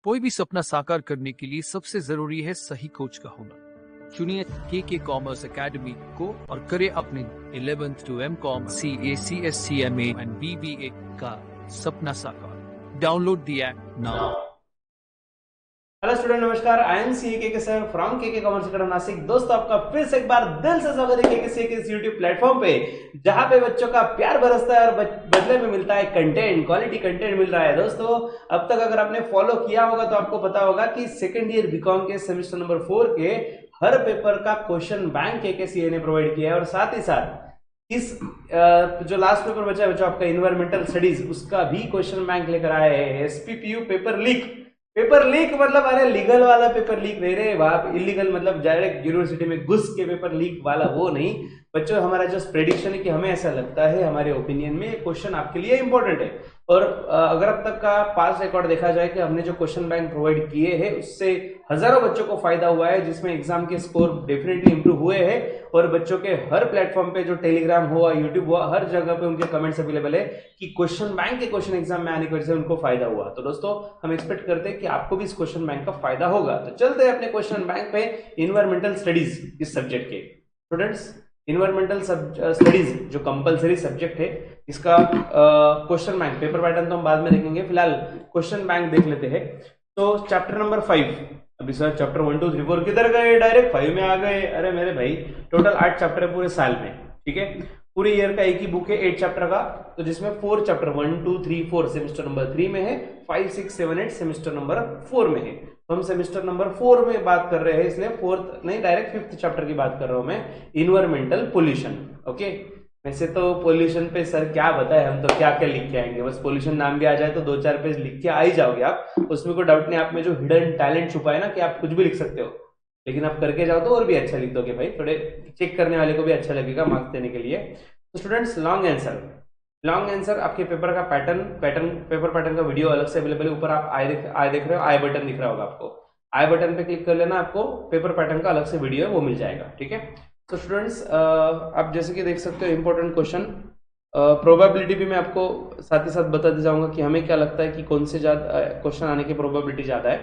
कोई भी सपना साकार करने के लिए सबसे जरूरी है सही कोच का होना। चुनिए के कॉमर्स एकेडमी को और करें अपने 11th to MCOM CA CSC MA and BBA का सपना साकार। Download the app now. Hello student, नमस्कार। आई एम सी के सर फ्रॉम के कॉमर्स एकेडमी नासिक। दोस्तों, आपका फिर से एक बार दिल से स्वागत है के इस यूट्यूब प्लेटफॉर्म पे, जहां पे बच्चों का प्यार बरसता है और बदले में मिलता है कंटेंट, क्वालिटी कंटेंट मिल रहा है। दोस्तों, अब तक अगर आपने फॉलो किया होगा तो आपको पता होगा कि सेकेंड ईयर बीकॉम के सेमेस्टर नंबर 4 के हर पेपर का क्वेश्चन बैंक के ने प्रोवाइड किया है, और साथ ही साथ इस जो लास्ट पेपर बचा है बच्चों आपका इन्वायरमेंटल स्टडीज, उसका भी क्वेश्चन बैंक लेकर आए हैं। एसपीपीयू पेपर लीक मतलब अरे लीगल वाला पेपर लीक नहीं रे बाप, इलीगल मतलब डायरेक्ट यूनिवर्सिटी में घुस के पेपर लीक वाला वो नहीं बच्चों। हमारा जो प्रेडिक्शन है कि हमें ऐसा लगता है, हमारे ओपिनियन में क्वेश्चन आपके लिए इंपॉर्टेंट है। और अगर अब तक का पास रिकॉर्ड देखा जाए कि हमने जो क्वेश्चन बैंक प्रोवाइड किए हैं उससे हजारों बच्चों को फायदा हुआ है, जिसमें एग्जाम के स्कोर डेफिनेटली इंप्रूव हुए हैं। और बच्चों के हर प्लेटफॉर्म पे, जो टेलीग्राम हुआ, यूट्यूब हुआ, हर जगह पे उनके कमेंट्स अवेलेबल है कि क्वेश्चन बैंक के क्वेश्चन एग्जाम में आने की वजह से उनको फायदा हुआ। तो दोस्तों, हम एक्सपेक्ट करते हैं कि आपको भी इस क्वेश्चन बैंक का फायदा होगा। तो चलते हैं अपने क्वेश्चन बैंक पे। इन्वायरमेंटल स्टडीज इस सब्जेक्ट के स्टूडेंट्स, इन्वायरमेंटल स्टडीज जो कंपलसरी सब्जेक्ट है, इसका क्वेश्चन बैंक पेपर पैटर्न तो हम बाद में देखेंगे, फिलहाल क्वेश्चन बैंक देख लेते हैं। तो चैप्टर नंबर 5, अभी सर चैप्टर 1 2 3 4 किधर गए, डायरेक्ट 5 में आ गए। अरे मेरे भाई, टोटल 8 चैप्टर है पूरे साल में, ठीक है। पूरे ईयर का एक ही बुक है 8 चैप्टर का, तो जिसमें 4 चैप्टर 1 2 3 4 सेमेस्टर नंबर 3 में है, 5 6 7 8 सेमेस्टर नंबर 4 में है। तो हम सेमेस्टर नंबर 4 में बात कर रहे हैं, इसलिए 4th नहीं, डायरेक्ट 5th चैप्टर की बात कर रहा हूं मैं, इन्वायरमेंटल पोल्यूशन। ओके, वैसे तो पोल्यूशन पे सर क्या बताए, हम तो क्या क्या लिख के आएंगे, बस पोल्यूशन नाम भी आ जाए तो 2-4 पेज लिख के आ ही जाओगे आप, उसमें कोई डाउट नहीं। आप में जो हिडन टैलेंट छुपा है ना कि आप कुछ भी लिख सकते हो, लेकिन आप करके जाओ तो और भी अच्छा लिख दोगे भाई, थोड़े चेक करने वाले को भी अच्छा लगेगा मार्क्स देने के लिए। तो स्टूडेंट्स, लॉन्ग आंसर आपके पेपर का पेपर पैटर्न का वीडियो अलग से अवेलेबल है। ऊपर आप आई देख रहे हो, आई बटन दिख रहा होगा आपको, आई बटन पे क्लिक कर लेना, आपको पेपर पैटर्न का अलग से वीडियो है वो मिल जाएगा, ठीक है। तो स्टूडेंट्स, आप जैसे कि देख सकते हो इंपॉर्टेंट क्वेश्चन, प्रोबेबिलिटी भी मैं आपको साथ ही साथ बताते जाऊंगा कि हमें क्या लगता है कि कौन से ज्यादा क्वेश्चन आने की प्रोबेबिलिटी ज्यादा है।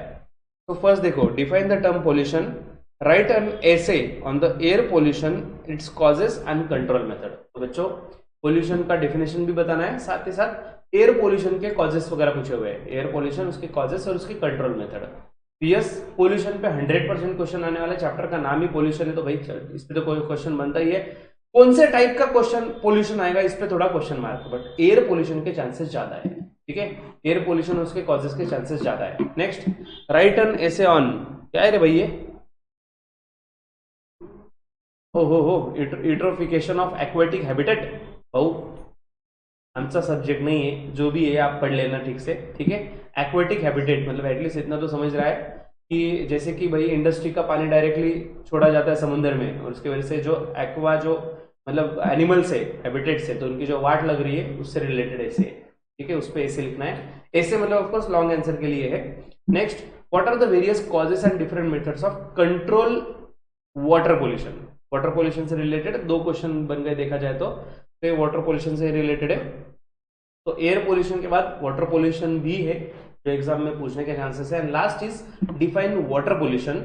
तो फर्स्ट देखो, define the term pollution, right an essay on the air pollution, it's causes and control method. तो बच्चों, पोल्यूशन का डेफिनेशन भी बताना है, साथ ही साथ एयर पोल्यूशन के कॉजेस वगैरह पूछे हुए हैं, एयर पोल्यूशन, उसके कॉजेस और उसके कंट्रोल मेथड। यस, पोल्यूशन पे 100% क्वेश्चन आने वाला, चैप्टर का नाम ही पोल्यूशन है, तो भाई इस पे तो कोई क्वेश्चन बनता ही है। कौन से टाइप का क्वेश्चन पोल्यूशन आएगा इस पे थोड़ा question mark, but air pollution के चांसेस ज्यादा है, ठीक है। एयर पोल्यूशन उसके कॉजेस के चांसेस ज्यादा है। Next, right an essay on, क्या है रे भाई ये, हो यूट्रोफिकेशन ऑफ एक्वेटिक हैबिटेट। भाऊ, आमचा सब्जेक्ट नहीं है, जो भी है आप पढ़ लेना ठीक से, ठीक है। एक्वेटिक हैबिटेट मतलब एटलीस्ट इतना तो समझ रहा है कि जैसे कि भाई इंडस्ट्री का पानी डायरेक्टली छोड़ा जाता है समुद्र में, और उसकी वजह से जो एक्वा जो मतलब एनिमल्स है, हैबिटेट्स है, तो उनकी जो वाट लग रही है उससे रिलेटेड ऐसे, ठीक है, उस पर ऐसे लिखना है। ऐसे मतलब ऑफकोर्स लॉन्ग आंसर के लिए है। Next, what are the various causes and different methods of control water pollution. Water pollution से रिलेटेड 2 क्वेश्चन बन गए देखा जाए तो वाटर पोल्यूशन से रिलेटेड है। तो एयर पोल्यूशन के बाद वाटर पोल्यूशन भी है जो एग्जाम में पूछने के चांसेस है। And last is define water pollution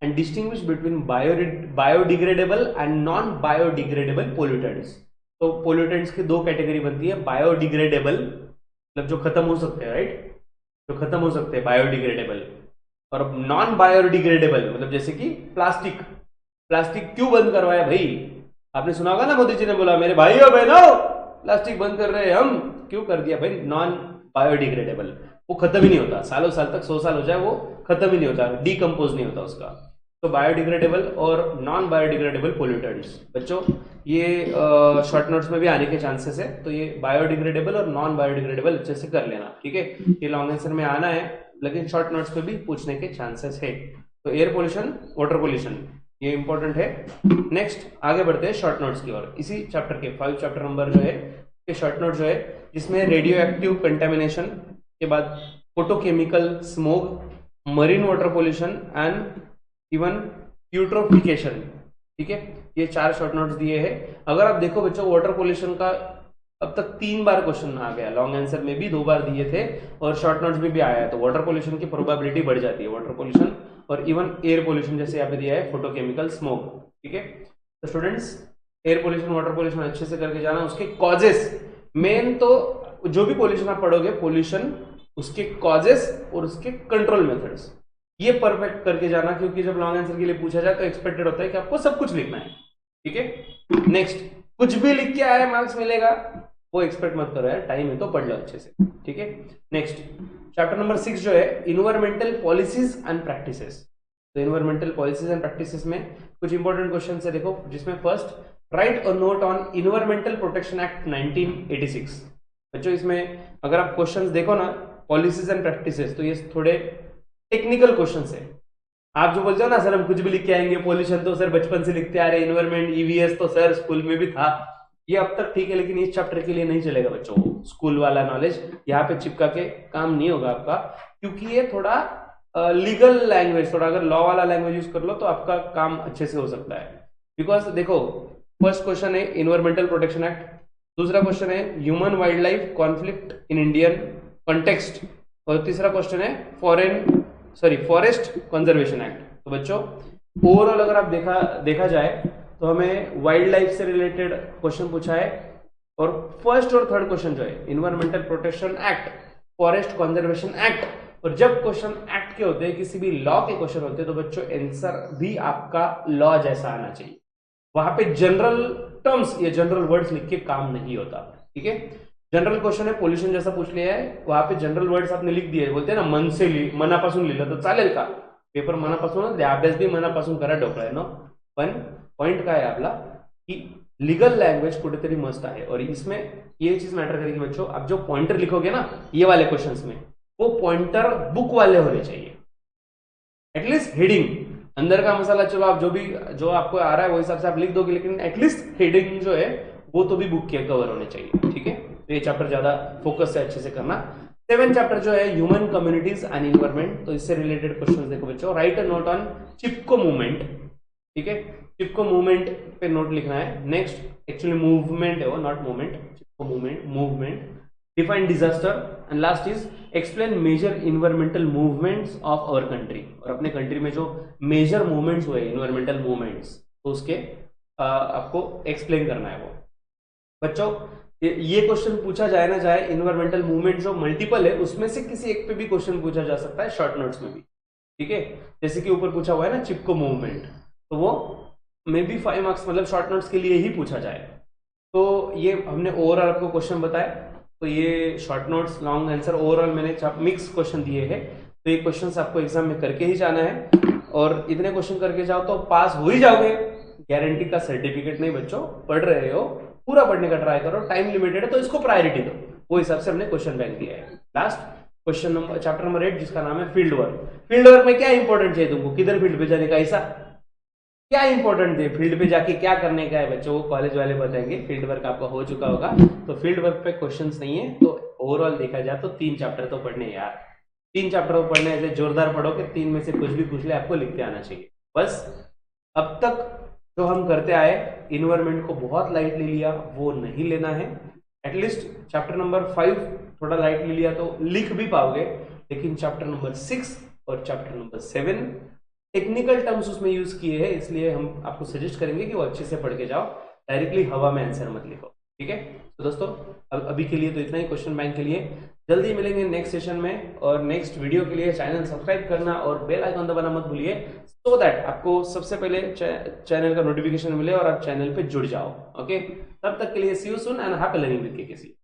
and distinguish between biodegradable and non biodegradable pollutants. तो पोल्यूटेंट्स की 2 कैटेगरी बनती है, बायोडिग्रेडेबल मतलब जो खत्म हो सकते हैं, राइट, जो खत्म हो सकते हैं बायोडिग्रेडेबल, और नॉन बायोडिग्रेडेबल मतलब जैसे कि प्लास्टिक क्यों बंद करवाया भाई, आपने सुना होगा ना, मोदी जी ने बोला मेरे भाइयों बहनों प्लास्टिक बंद कर रहे हैं हम, क्यों कर दिया भाई, नॉन बायोडिग्रेडेबल, वो खत्म ही नहीं होता, सालों साल तक 100 साल हो जाए वो खत्म ही नहीं होता, डीकंपोज नहीं होता उसका। तो बायोडिग्रेडेबल और नॉन बायोडिग्रेडेबल पोल्यूटेंट्स बच्चों, ये शॉर्ट नोट्स में भी आने के चांसेस है, तो ये बायोडिग्रेडेबल और नॉन बायोडिग्रेडेबल अच्छे से कर लेना, ठीक है। ये लॉन्ग आंसर में आना है, लेकिन शॉर्ट नोट्स पे भी पूछने के चांसेस है। तो एयर पोल्यूशन, वाटर पोल्यूशन, ये इंपॉर्टेंट है। नेक्स्ट, आगे बढ़ते हैं शॉर्ट नोट्स की ओर। इसी चैप्टर के 5 चैप्टर नंबर जो है के शॉर्ट नोट जो है, जिसमें रेडियो एक्टिव कंटेमिनेशन के बाद photochemical smoke, marine water pollution and even eutrophication, ठीक है, ये 4 शॉर्ट नोट्स दिए हैं। अगर आप देखो बच्चों, वाटर पोल्यूशन का अब तक 3 बार क्वेश्चन आ गया, लॉन्ग आंसर में भी 2 बार दिए थे और शॉर्ट नोट्स में भी आया है। तो वाटर पोल्यूशन की प्रोबेबिलिटी बढ़ जाती है, वाटर पोल्यूशन और इवन एयर पोल्यूशन, जैसे यहाँ पे दिया है फोटोकेमिकल स्मोक। ठीक है, तो students air pollution water pollution अच्छे से करके जाना। उसके कॉजेस, मेन तो जो भी पोल्यूशन आप पढ़ोगे, पोल्यूशन, उसके कॉजेस और उसके कंट्रोल मेथड्स, ये परफेक्ट करके जाना, क्योंकि जब लॉन्ग आंसर के लिए पूछा जाए तो एक्सपेक्टेड होता है कि आपको सब कुछ लिखना है। ठीक है, नेक्स्ट, कुछ भी लिख के आए मार्क्स मिलेगा वो एक्सपेक्ट मत करो यार, टाइम है तो पढ़ लो अच्छे से। ठीक है, नेक्स्ट चैप्टर नंबर 6 जो है इन्वायरमेंटल पॉलिसीज एंड प्रैक्टिसेस। तो इन्वायरमेंटल पॉलिसीज एंड प्रैक्टिसेस में कुछ इंपॉर्टेंट क्वेश्चन है, देखो, जिसमें first, right a note on environmental protection act 1986। बच्चों इसमें अगर आप क्वेश्चंस देखो ना, पॉलिसीज एंड प्रैक्टिसेस, तो ये थोड़े टेक्निकल क्वेश्चंस है। आप जो बोलते हो ना सर हम कुछ भी लिख के आएंगे, पॉल्यूशन तो सर बचपन से लिखते आ रहे, इन्वायरमेंट ईवीएस तो सर स्कूल में भी था, ये अब तक ठीक है, लेकिन इस चैप्टर के लिए नहीं चलेगा बच्चों। स्कूल वाला नॉलेज यहाँ पे चिपका के काम नहीं होगा आपका, क्योंकि ये थोड़ा लीगल लैंग्वेज, थोड़ा अगर लॉ वाला लैंग्वेज यूज कर लो तो आपका काम अच्छे से हो सकता है। बिकॉज देखो, फर्स्ट क्वेश्चन है इन्वायरमेंटल प्रोटेक्शन एक्ट, दूसरा क्वेश्चन है human wild life conflict in Indian context, और तीसरा क्वेश्चन है फॉरेस्ट कंजर्वेशन एक्ट। तो बच्चों ओवरऑल अगर आप देखा जाए तो हमें वाइल्ड लाइफ से रिलेटेड क्वेश्चन पूछा है, और फर्स्ट और थर्ड क्वेश्चन जो है environmental protection act, forest conservation act, और जब क्वेश्चन एक्ट के होते हैं, किसी भी लॉ के क्वेश्चन होते हैं, तो बच्चों आंसर भी आपका लॉ जैसा आना चाहिए। वहां पे जनरल टर्म्स या जनरल वर्ड्स लिख के काम नहीं होता। ठीक है, जनरल क्वेश्चन है पोल्यूशन जैसा पूछ लिया है, वहां पे जनरल वर्ड्स आपने लिख दिए, बोलते हैं ना मनापासून लिहिलं तर चालेल का, पेपर मनापासूनच द्या, अभ्यास भी मनापासून करा ढोकळ्यानो, पण पॉइंट काय आहे आपला की लीगल लैंग्वेज कुठेतरी मस्त आहे, और इसमें ये चीज मैटर करेगी बच्चों। आप जो पॉइंटर लिखोगे ना ये वाले क्वेश्चंस में, वो पॉइंटर बुक वाले होने चाहिए, एटलीस्ट हेडिंग, अंदर का मसाला चलो आप जो आपको आ रहा है वो हिसाब से आप लिख दोगे, लेकिन एटलीस्ट हेडिंग जो है वो तो भी बुक के कवर होने चाहिए। ठीक है, तो ये चैप्टर ज्यादा फोकस से अच्छे से करना। 7 चैप्टर जो है ह्यूमन कम्युनिटीज एंड इन्वायरमेंट, तो इससे रिलेटेड क्वेश्चन देखो बच्चों। Right a note on Chipko movement. ठीक है, चिपको मूवमेंट पे नोट लिखना है। नेक्स्ट एक्चुअली मूवमेंट है वो, not movement, Chipko movement. Define disaster, and last is explain major environmental movements of our country. और अपने कंट्री में जो मेजर मूवमेंट्स हुए इन्वायरमेंटल मूवमेंट्स, तो उसके आपको एक्सप्लेन करना है वो। बच्चों ये क्वेश्चन पूछा जाए ना जाए, इन्वायरमेंटल मूवमेंट जो मल्टीपल है उसमें से किसी एक पे भी क्वेश्चन पूछा जा सकता है, शॉर्ट नोट्स में भी। ठीक है, जैसे कि ऊपर पूछा हुआ है ना चिपको मूवमेंट, तो वो मे बी 5 मार्क्स मतलब शॉर्ट नोट्स के लिए ही पूछा जाए। तो ये हमने ओवरऑल आपको क्वेश्चन बताया, तो ये short notes long answer overall मैंने मिक्स क्वेश्चन दिए हैं, तो ये क्वेश्चन आपको एग्जाम में करके ही जाना है, और इतने क्वेश्चन करके जाओ तो पास हो ही जाओगे, गारंटी का सर्टिफिकेट नहीं बच्चों। पढ़ रहे हो, पूरा पढ़ने का ट्राई करो, टाइम लिमिटेड है तो इसको प्रायोरिटी दो, वो हिसाब से हमने क्वेश्चन बैंक दिया है। Last question number chapter number 8 जिसका नाम है फील्ड वर्क। फील्ड वर्क में क्या इंपॉर्टेंट चाहिए तुमको, किधर फील्ड पे जाने का, ऐसा क्या इंपॉर्टेंट है फील्ड पे जाके क्या करने का है बच्चों, वो कॉलेज वाले बताएंगे। फील्ड वर्क आपका हो चुका होगा, तो फील्ड वर्क पे क्वेश्चंस नहीं है। तो ओवरऑल देखा जाए तो 3 चैप्टर तो पढ़ने यार, 3 चैप्टर पढ़ने, ऐसे जोरदार पढ़ोगे 3 में से कुछ भी पूछ ले आपको लिखते आना चाहिए बस। अब तक जो हम करते आए, इन्वायरमेंट को बहुत लाइटली लिया, वो नहीं लेना है। एटलीस्ट चैप्टर नंबर 5 थोड़ा लाइटली लिया तो लिख भी पाओगे, लेकिन चैप्टर नंबर 6 और चैप्टर नंबर 7 टेक्निकल टर्म्स उसमें यूज किए हैं, इसलिए हम आपको सजेस्ट करेंगे कि वो अच्छे से पढ़ के जाओ, डायरेक्टली हवा में आंसर मत लिखो। ठीक है, तो दोस्तों अभी के लिए तो इतना ही क्वेश्चन बैंक के लिए। जल्दी मिलेंगे नेक्स्ट सेशन में, और नेक्स्ट वीडियो के लिए चैनल सब्सक्राइब करना और बेल आइकन दबाना मत भूलिए, सो दैट आपको सबसे पहले चैनल का नोटिफिकेशन मिले और आप चैनल पे जुड़ जाओ। ओके, तब तक के लिए see you soon and happy learning with KKC.